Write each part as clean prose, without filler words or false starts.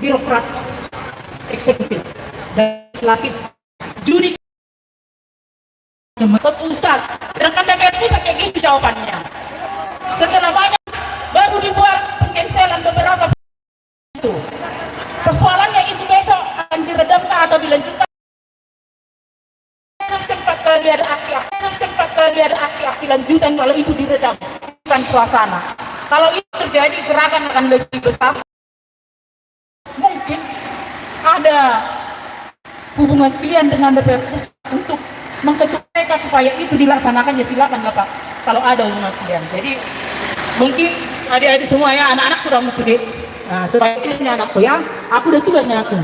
birokrat eksekutif dan legislatif, judi ke pusat. Sedangkan DPR pusat kayak gitu jawabannya. Setelah banyak baru dibuat pengcancelan beberapa itu. Persoalannya itu besok akan diredamkan atau dilanjutkan. Cepat dia ada aksi lanjutan kalau itu diredam, bukan suasana. Kalau itu terjadi gerakan akan lebih besar. Mungkin ada hubungan pilihan dengan DPR pusat untuk mengketuk mereka supaya itu dilaksanakan, ya silakan lah Pak. Kalau ada hubungan pilihan. Jadi mungkin adik-adik semua ya, anak-anak sudah muslim. Nah, supaya ini anakku ya, aku udah tuanya aku.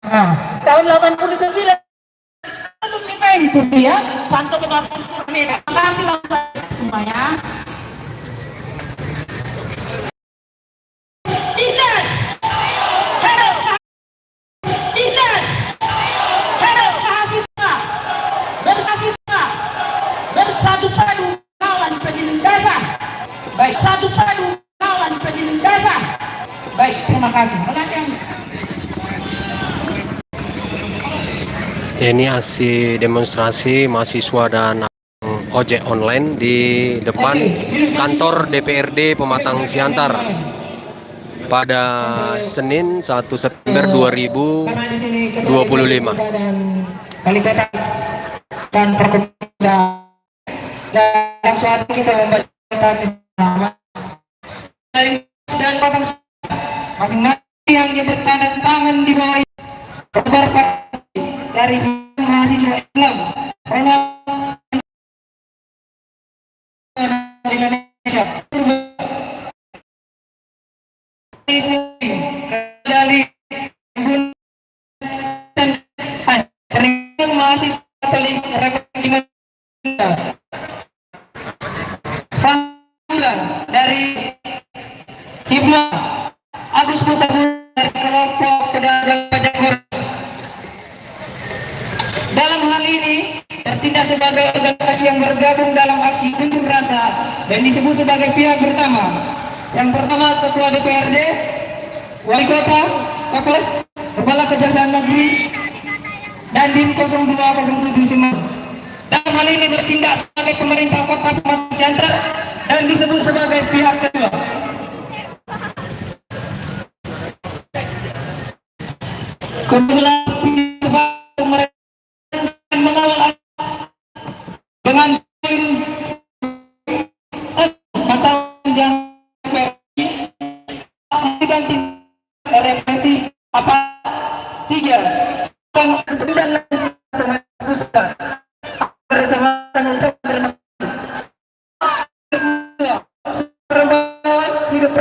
Nah, tahun 89 itu dia, Santo Kenapa Medan. Terima kasih semuanya. Tindas, hero, tindas, hero, mahasiswa, bersatu padu lawan penindasan. Baik, satu padu lawan penindasan. Baik, terima kasih. Ini aksi demonstrasi mahasiswa dan ojek online di depan kantor DPRD Pematang Siantar pada Senin 1 September 2025. Dan perkembangan dan saat kita membaca bersama dan masing-masing yang bertanda tangan di bawah dari mahasiswa Islam karena Indonesia dari mahasiswa dari Hibma Agus Putra dari kelompok pedagang pajak korup. Dalam hal ini bertindak sebagai organisasi yang bergabung dalam aksi unjuk rasa dan disebut sebagai pihak pertama. Yang pertama Ketua DPRD, Wali Kota, Kapolres, Kepala Kejaksaan Negeri, dan Dim 0207 Semarang. Dalam hal ini bertindak sebagai pemerintah Kota Pematang Siantar dan disebut sebagai pihak kedua. Kedua mengawal dengan ganti represi apa 3 dan bersama